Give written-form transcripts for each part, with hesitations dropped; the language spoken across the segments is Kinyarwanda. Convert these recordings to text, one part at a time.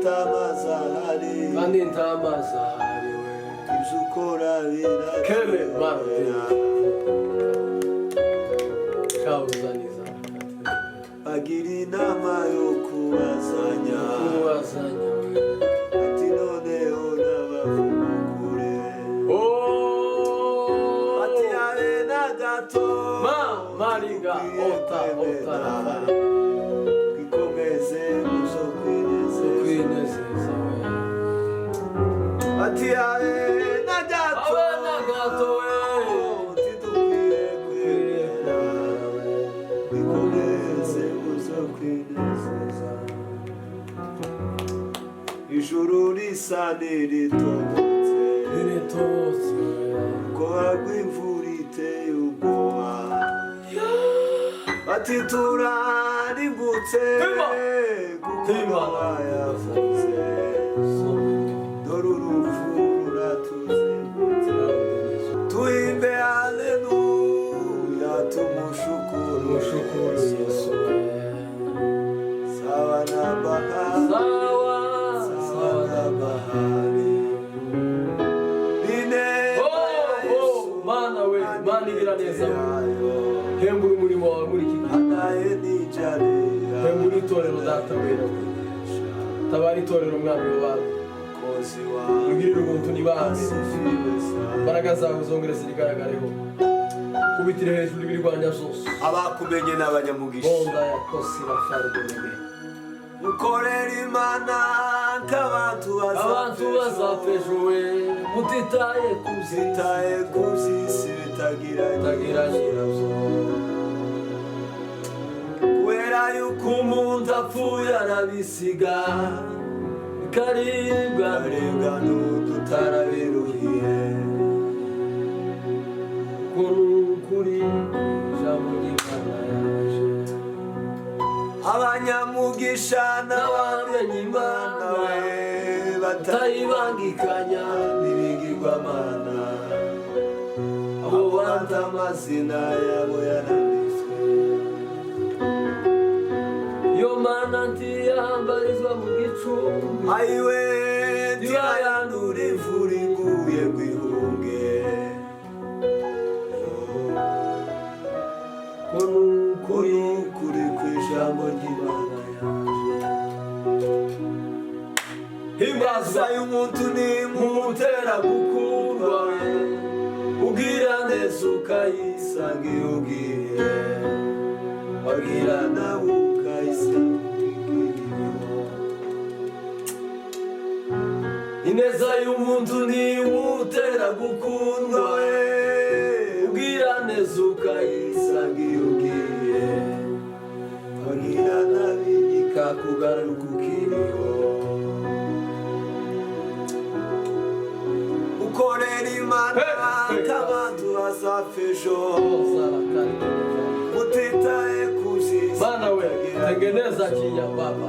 tamazahari kandi ntamazahari we ibyo ukora kele birakera marte kawuzaniza agira inama yo kubazanya ati noneho n'abavugukure ati habe na gato mariga ota twikomeze muzo kwinezeza ati habe na gato tidukwiye kwegera twikomeze muzo kwinezeza ijuru risa niritotse ko hagwa imvura iteye ubwoba ati turarimbutse kuko wayavuze dore urupfu ruratuzengurutse tuhimbe haleluya tumushukuru Yesu sawa na bahari mana we mana igira neza hembura umurimo wawe muri iki gihe hembura itorero data wera tabara itorero mwami wawe ugirire ubuntu nibasi imbaraga zawe zongere zirigaragareho kubitire hejuru ibirwanya zose abakumenye n'abanyamugisha bonda yakosi bafarugomene mukorera imana nk'abantu bazapfejowe mutitaye kuzisi bitagira nyirazo kubera yuko umuntu apfuye arabisiga bikaribwa n'udutarabiruhiye kuri ijambo ry'Imana yaje abanyamugisha n'abamenye Imana we batayibangikanya n'ibigirwamana abo banta amazina yabo yaranditswe iyo mana ntiyambarizwa mu gicumbi ayiwe ntiyayandura imvura iguye rwihunge kuri kw'ijambo ry'Imana himbaza y'umuntu nimutera gukundwa ubwira neza ukayisanga iyo ugiye wabwira nawe ukayisanga ineza y'umuntu nimutera gukundwa ubwira neza ukayisanga iyo ugiye wabwira nabi ikakugaruka ukiriho ukorera Imana nk'abantu bazapfejo mutitaye kuzisi Bana we tengeneza kinya baba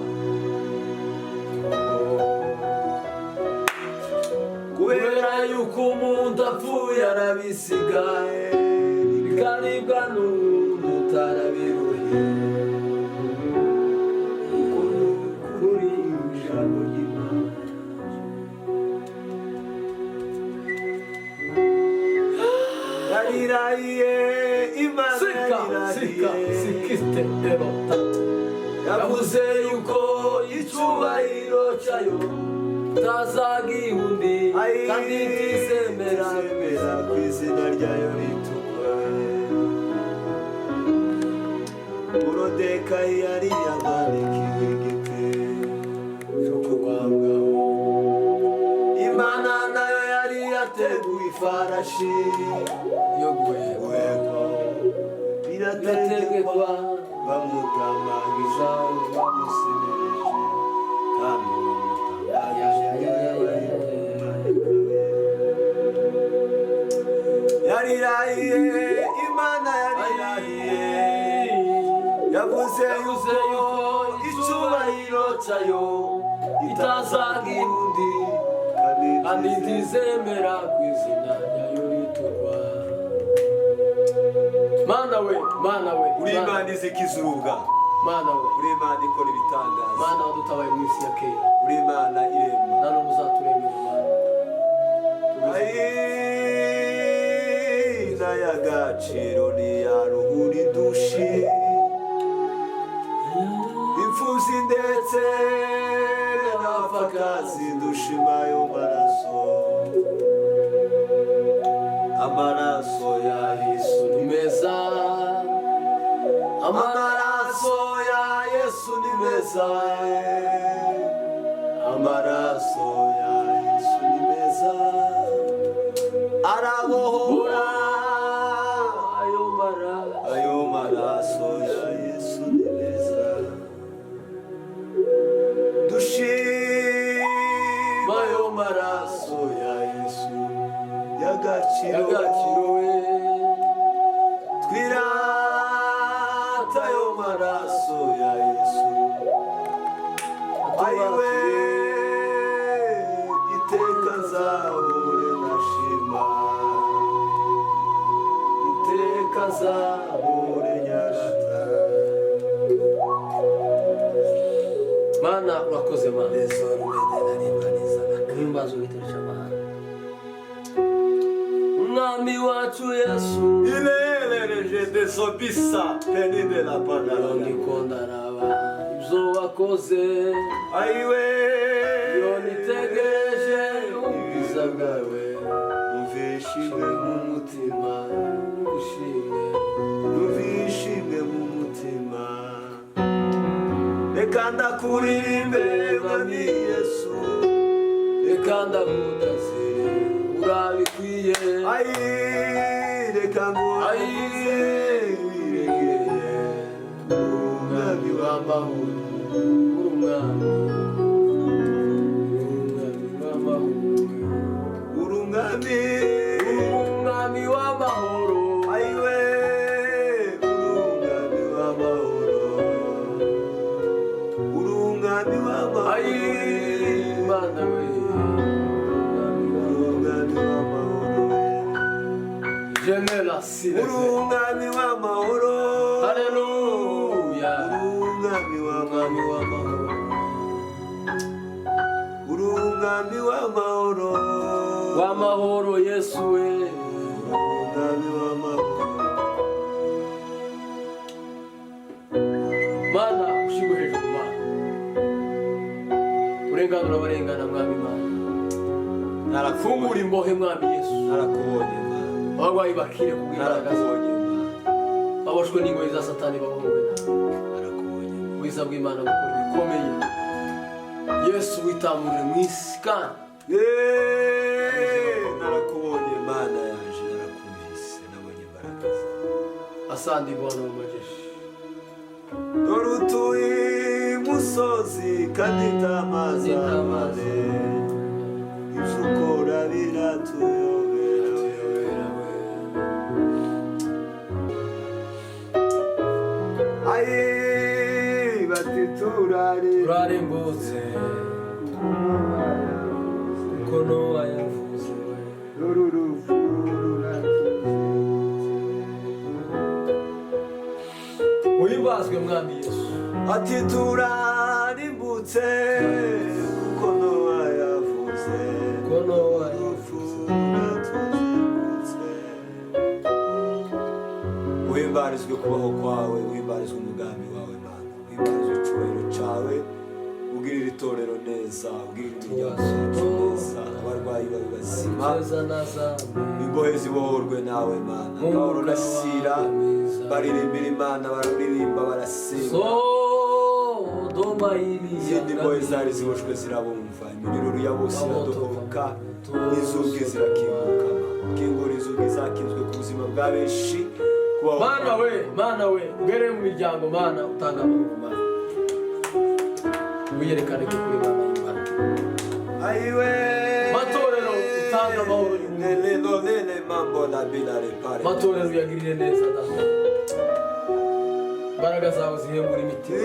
kubera yuko umuntu apfuye arabisiga bikaribwa n'utarabiruhiye kuri ijambo ry'Imana yarirahiye Imana yarirahiye yavuze yuko icyubahiro cyayo tazagihundi kandi tizemera ku izina ryayo ritukura Morodekayi yari yamanikiwe igiti cyo kubambwaho Imana nayo yari yateguye ifarashi yo guhekwa birategekwa bamutamagiza bamusebereje kandi yarirahiye Imana yarirahiye yavuze yuko icyubahiro cyayo itazagihundi kandi ntizemera ku izina ryayo ritukwa Mana we uri Imana izikiza urubwa Mana we uri Imana ikora ibitangaza Mana wadutabaye mu isi ya kera uri Imana irema nano muzaturengera Mana n'ay'agaciro n'iyaruhura idushi imfuzi ndetse n'abapfakazi dushima ayo maraso amaraso ya Yesu ni meza amaraso ya Yesu ni meza amaraso ya Yesu ni meza arabohora ayo maraso ya Yesu ni meza dushima ayo maraso ya Yesu y'agaciro we twirata ayo maraso ya Yesu ayiwe iteka nzahore nashima iteka nzahore nyashata Mana urakoze Mana uhimbaza Uwiteka Mana Umwami wacu Yesu ilerereje desobisa peni de la panara ndikondaraba ibyo wakoze ayiwe iyo nitegereje ubwiza bwawe numvishimwe mu mutima ngushimye numvishimwe mu mutima reka ndakuririmbe mwami Yesu reka ndakudaze urabikwiye ayi reka nguhayize wiregeye umwami w'amahoro uri umwami w'amahoro uri umwami umwami w'amahoro ayiwe uri umwami w'amahoro uri umwami w'amahoro ayi Mana we umwami w'amahoro Jemela uri sireze umwami w'amahoro Haleluya uri umwami w'amahoro uri umwami w'amahoro w'amahoro Yesu we umwami w'amahoro Mana ushigwe hejuru Mana urenganura abarengana mwami Mana fungura imbohe mwami Yesu narakubonye abarwayi bakire kubw'imbaraga zawe baboshwe n'ingoyi za Satani babohowe nawe narakubonye ubwiza bw'Imana bukora bikomeye Yesu witamurire mu isi kandi narakubonye Mana yaje narakumvise nabonye imbaraga asandi Bwana w'amajeshi dore utuye imusozi kandi tamazamare ibyo ukora biratuyobera ayi bati turarembutse kuko Nowa yavuze dore urupfu uhimbazwe mwami Yesu ati turarimbutse kuko Nowa yavuze kuko Nowa urupfu ruratuzengurutse uhimbarizwe kubaho kwawe uhimbarizwe umugambi wawe Mana uhimbarizwe icyubahiro cyawe ugirira itorero neza ugirira imiryango yacu neza abarwayi bawe bazima imbohe zibohorwe nawe Mana Pawulo na Sila baririmbira Imana bararirimba barasenga izindi mbohe zari ziboshwe zirabumva imiriro ya bose iradohoka inzugi zirakinguka kingura inzugi zakinzwe ku buzima bwa benshi Mana we ugere mu miryango Mana utanga amahoro Mana wiyerekane ko kuri Mana y'imbaraga ayiwe matorero utanga amahoro matorero uyagirire neza imbaraga zawe zihembura imitima